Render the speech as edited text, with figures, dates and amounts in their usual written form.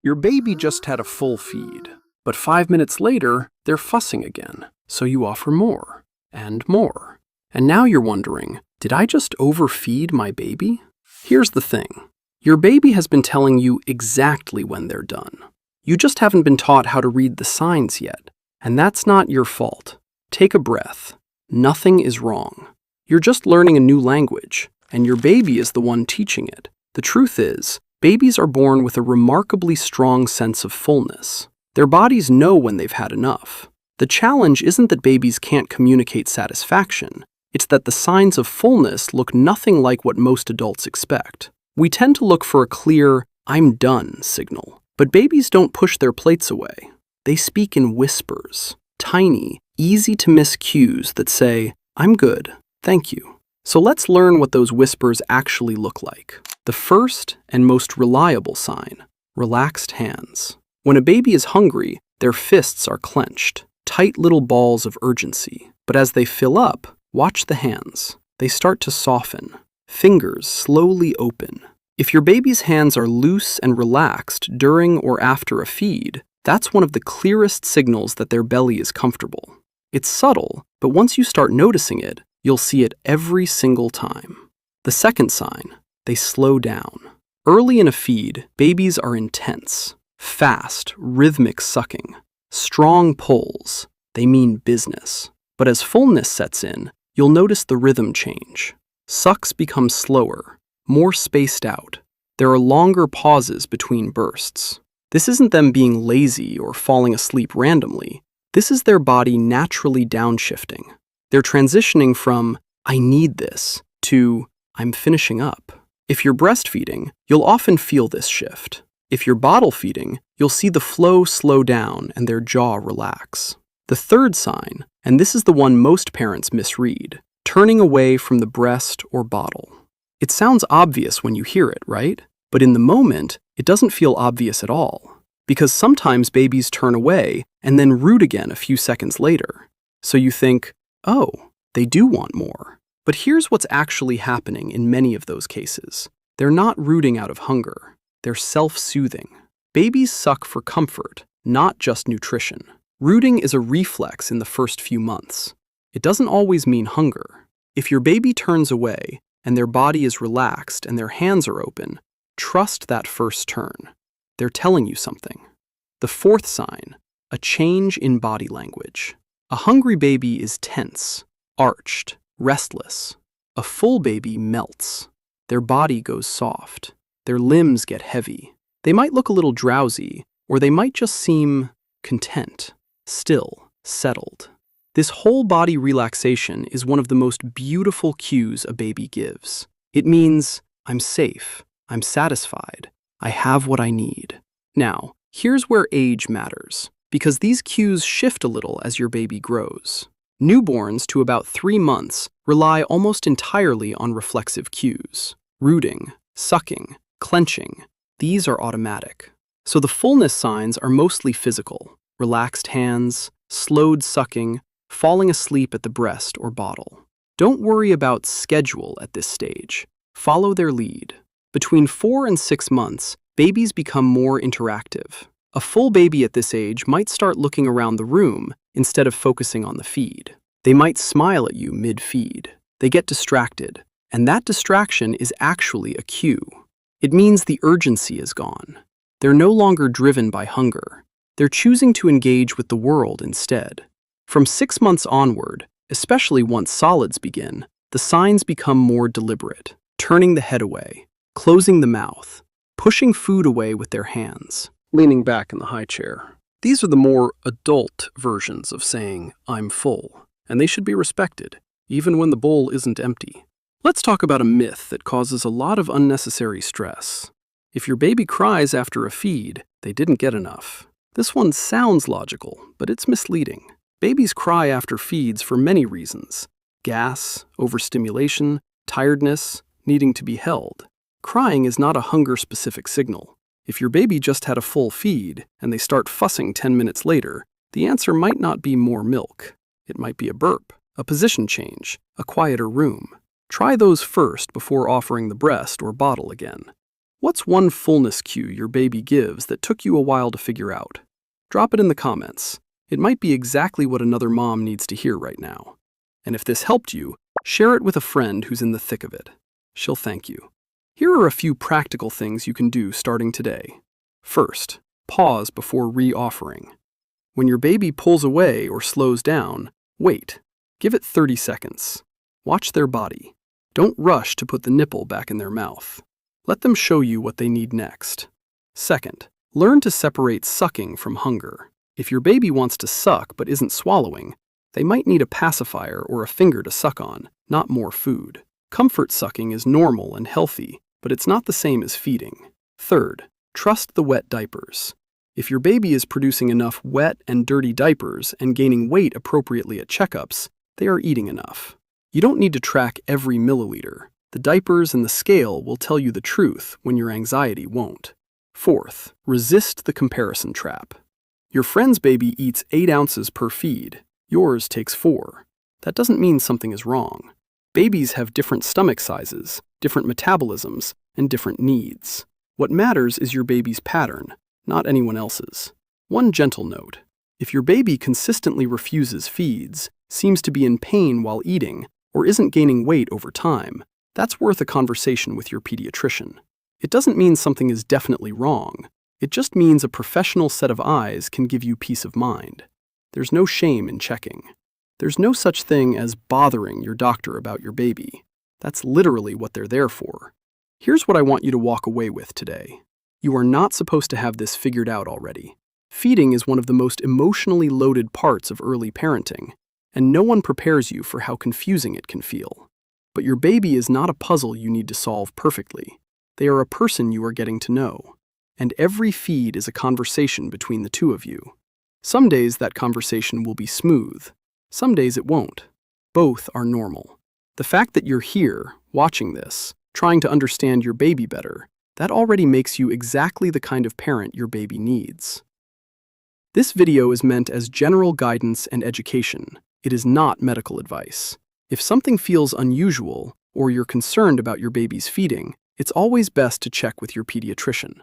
Your baby just had a full feed, but 5 minutes later, they're fussing again, so you offer more and more. And now you're wondering, did I just overfeed my baby? Here's the thing. Your baby has been telling you exactly when they're done. You just haven't been taught how to read the signs yet, and that's not your fault. Take a breath. Nothing is wrong. You're just learning a new language, and your baby is the one teaching it. The truth is, babies are born with a remarkably strong sense of fullness. Their bodies know when they've had enough. The challenge isn't that babies can't communicate satisfaction. It's that the signs of fullness look nothing like what most adults expect. We tend to look for a clear, "I'm done" signal. But babies don't push their plates away. They speak in whispers, tiny, easy-to-miss cues that say, "I'm good, thank you." So let's learn what those whispers actually look like. The first and most reliable sign: relaxed hands. When a baby is hungry, their fists are clenched, tight little balls of urgency. But as they fill up, watch the hands. They start to soften. Fingers slowly open. If your baby's hands are loose and relaxed during or after a feed, that's one of the clearest signals that their belly is comfortable. It's subtle, but once you start noticing it, you'll see it every single time. The second sign: they slow down. Early in a feed, babies are intense, fast, rhythmic sucking, strong pulls. They mean business. But as fullness sets in, you'll notice the rhythm change. Sucks become slower, more spaced out. There are longer pauses between bursts. This isn't them being lazy or falling asleep randomly. This is their body naturally downshifting. They're transitioning from "I need this" to "I'm finishing up." If you're breastfeeding, you'll often feel this shift. If you're bottle feeding, you'll see the flow slow down and their jaw relax. The third sign, and this is the one most parents misread: turning away from the breast or bottle. It sounds obvious when you hear it, right? But in the moment, it doesn't feel obvious at all. Because sometimes babies turn away and then root again a few seconds later. So you think, oh, they do want more. But here's what's actually happening in many of those cases. They're not rooting out of hunger. They're self-soothing. Babies suck for comfort, not just nutrition. Rooting is a reflex in the first few months. It doesn't always mean hunger. If your baby turns away and their body is relaxed and their hands are open, trust that first turn. They're telling you something. The fourth sign: a change in body language. A hungry baby is tense, arched, restless. A full baby melts. Their body goes soft. Their limbs get heavy. They might look a little drowsy, or they might just seem content, still, settled. This whole body relaxation is one of the most beautiful cues a baby gives. It means, "I'm safe, I'm satisfied, I have what I need." Now, here's where age matters, because these cues shift a little as your baby grows. Newborns to about 3 months rely almost entirely on reflexive cues. Rooting, sucking, clenching, these are automatic. So the fullness signs are mostly physical: relaxed hands, slowed sucking, falling asleep at the breast or bottle. Don't worry about schedule at this stage. Follow their lead. Between 4 and 6 months, babies become more interactive. A full baby at this age might start looking around the room instead of focusing on the feed. They might smile at you mid-feed. They get distracted, and that distraction is actually a cue. It means the urgency is gone. They're no longer driven by hunger. They're choosing to engage with the world instead. From 6 months onward, especially once solids begin, the signs become more deliberate: turning the head away, closing the mouth, pushing food away with their hands, leaning back in the high chair. These are the more adult versions of saying, "I'm full," and they should be respected, even when the bowl isn't empty. Let's talk about a myth that causes a lot of unnecessary stress. If your baby cries after a feed, they didn't get enough. This one sounds logical, but it's misleading. Babies cry after feeds for many reasons: gas, overstimulation, tiredness, needing to be held. Crying is not a hunger-specific signal. If your baby just had a full feed and they start fussing 10 minutes later, the answer might not be more milk. It might be a burp, a position change, a quieter room. Try those first before offering the breast or bottle again. What's one fullness cue your baby gives that took you a while to figure out? Drop it in the comments. It might be exactly what another mom needs to hear right now. And if this helped you, share it with a friend who's in the thick of it. She'll thank you. Here are a few practical things you can do starting today. First, pause before re-offering. When your baby pulls away or slows down, wait. Give it 30 seconds. Watch their body. Don't rush to put the nipple back in their mouth. Let them show you what they need next. Second, learn to separate sucking from hunger. If your baby wants to suck but isn't swallowing, they might need a pacifier or a finger to suck on, not more food. Comfort sucking is normal and healthy, but it's not the same as feeding. Third, trust the wet diapers. If your baby is producing enough wet and dirty diapers and gaining weight appropriately at checkups, they are eating enough. You don't need to track every milliliter. The diapers and the scale will tell you the truth when your anxiety won't. Fourth, resist the comparison trap. Your friend's baby eats 8 ounces per feed. Yours takes 4. That doesn't mean something is wrong. Babies have different stomach sizes, different metabolisms, and different needs. What matters is your baby's pattern, not anyone else's. One gentle note: if your baby consistently refuses feeds, seems to be in pain while eating, or isn't gaining weight over time, that's worth a conversation with your pediatrician. It doesn't mean something is definitely wrong. It just means a professional set of eyes can give you peace of mind. There's no shame in checking. There's no such thing as bothering your doctor about your baby. That's literally what they're there for. Here's what I want you to walk away with today. You are not supposed to have this figured out already. Feeding is one of the most emotionally loaded parts of early parenting, and no one prepares you for how confusing it can feel. But your baby is not a puzzle you need to solve perfectly. They are a person you are getting to know. And every feed is a conversation between the two of you. Some days that conversation will be smooth. Some days it won't. Both are normal. The fact that you're here, watching this, trying to understand your baby better, that already makes you exactly the kind of parent your baby needs. This video is meant as general guidance and education. It is not medical advice. If something feels unusual, or you're concerned about your baby's feeding, it's always best to check with your pediatrician.